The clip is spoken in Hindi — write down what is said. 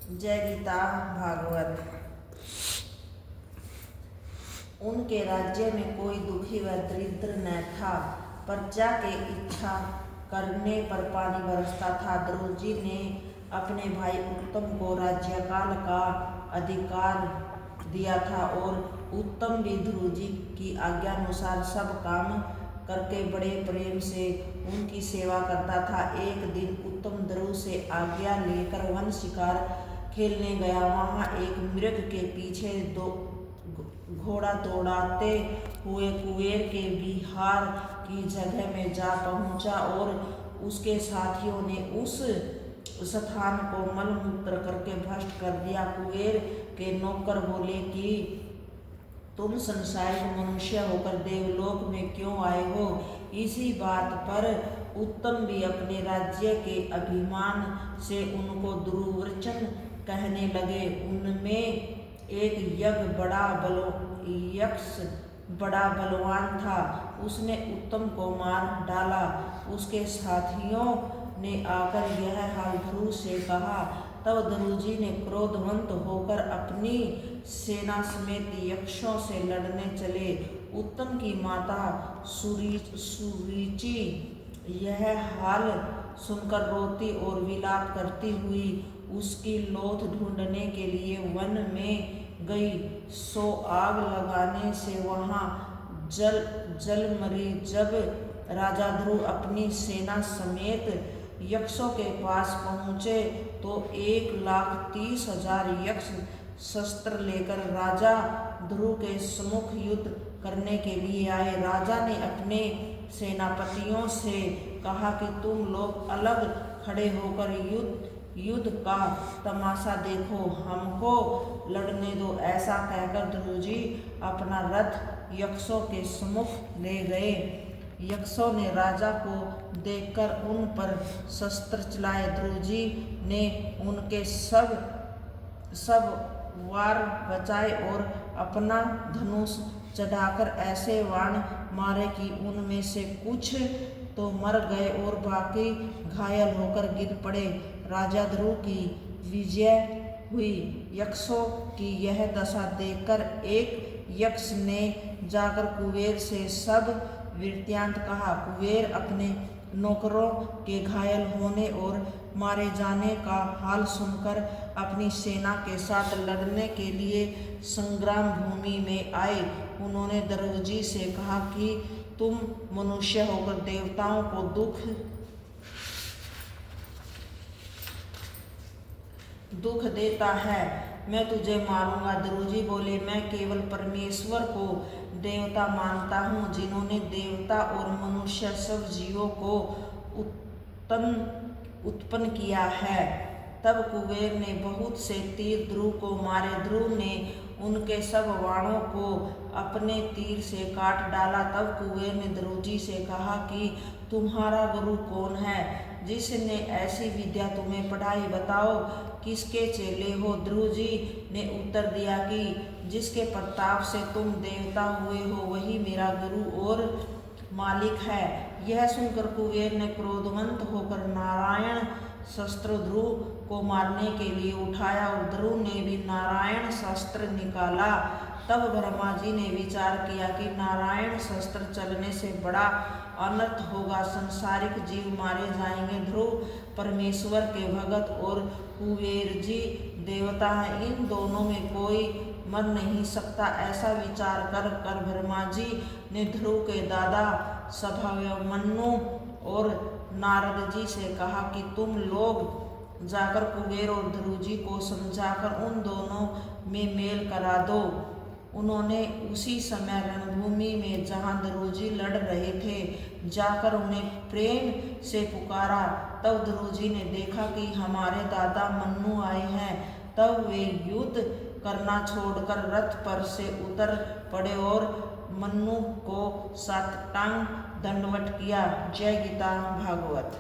जय गीता भागवत। उनके राज्य में कोई दुखी व दरिद्र न था। प्रजा के इच्छा करने पर पानी बरसता था। ध्रुव जी ने अपने भाई उत्तम को राज्यकाल का अधिकार दिया था और उत्तम भी ध्रुव जी की आज्ञानुसार सब काम करके बड़े प्रेम से उनकी सेवा करता था। एक दिन उत्तम ध्रुव से आज्ञा लेकर वन शिकार खेलने गया। वहां एक मृग के पीछे दो घोड़ा दौड़ाते हुए कुबेर के विहार की जगह में जा पहुंचा और उसके साथियों ने उस स्थान को मलमूत्र करके भ्रष्ट कर दिया। कुबेर के नौकर बोले कि तुम संसारिक मनुष्य होकर देवलोक में क्यों आए हो। इसी बात पर उत्तम भी अपने राज्य के अभिमान से उनको दुर्वचन कहने लगे। उनमें एक यक्ष बड़ा बलवान था। उसने उत्तम को मार डाला। उसके साथियों ने आकर यह हाल ध्रुव से कहा। तब ध्रुव जी ने क्रोधवंत होकर अपनी सेना समेत यक्षों से लड़ने चले। उत्तम की माता सुरुचि यह हाल सुनकर रोती और विलाप करती हुई उसकी लोथ ढूंढने के लिए वन में गई। सो आग लगाने से वहां जल मरी। जब राजा ध्रुव अपनी सेना समेत यक्षों के पास पहुंचे तो 1,30,000 यक्ष शस्त्र लेकर राजा ध्रुव के सम्मुख युद्ध करने के लिए आए। राजा ने अपने सेनापतियों से कहा कि तुम लोग अलग खड़े होकर युद्ध का तमाशा देखो, हमको लड़ने दो। ऐसा कहकर ध्रुव जी अपना रथ यक्षों के सम्मुख ले गए। यक्षों ने राजा को देखकर उन पर शस्त्र चलाए। ध्रुव जी ने उनके सब वार बचाए और अपना धनुष चढ़ाकर ऐसे बाण मारे कि उनमें से कुछ तो मर गए और बाकी घायल होकर गिर पड़े। राजा ध्रुव की विजय हुई। यक्षों की यह दशा देखकर एक यक्ष ने जाकर कुबेर से सब वृत्तांत कहा। कुबेर अपने नौकरों के घायल होने और मारे जाने का हाल सुनकर अपनी सेना के साथ लड़ने के लिए संग्राम भूमि में आए। उन्होंने ध्रुव जी से कहा कि तुम मनुष्य होकर देवताओं को दुख देता है, मैं तुझे मारूंगा। ध्रुव जी बोले, मैं केवल परमेश्वर को देवता मानता हूँ, जिन्होंने देवता और मनुष्य सब जीवों को उत्पन्न किया है। तब कुबेर ने बहुत से तीर ध्रुव को मारे। ध्रुव ने उनके सब बाणों को अपने तीर से काट डाला। तब कुबेर ने ध्रुव जी से कहा कि तुम्हारा गुरु कौन है, जिसने ऐसी विद्या तुम्हें पढ़ाई, बताओ किसके चेले हो। ध्रुव जी ने उत्तर दिया कि जिसके प्रताप से तुम देवता हुए हो वही मेरा गुरु और मालिक है। यह सुनकर कुबेर ने क्रोधवंत होकर नारायण शस्त्र ध्रुव को मारने के लिए उठाया और ध्रुव ने भी नारायण शस्त्र निकाला। तब ब्रह्मा जी ने विचार किया कि नारायण शस्त्र चलने से बड़ा अनर्थ होगा, संसारिक जीव मारे जाएंगे। ध्रुव परमेश्वर के भगत और कुबेर जी देवता हैं, इन दोनों में कोई मर नहीं सकता। ऐसा विचार कर ब्रह्मा जी ने ध्रुव के दादा सभामन्यु और नारद जी से कहा कि तुम लोग जाकर कुबेर और ध्रुव जी को समझाकर उन दोनों में मेल करा दो। उन्होंने उसी समय रणभूमि में जहाँ ध्रुव जी लड़ रहे थे जाकर उन्हें प्रेम से पुकारा। तब ध्रुव जी ने देखा कि हमारे दादा मन्नु आए हैं। तब वे युद्ध करना छोड़कर रथ पर से उतर पड़े और मन्नु को साष्टांग दंडवत किया। जय गीता भागवत।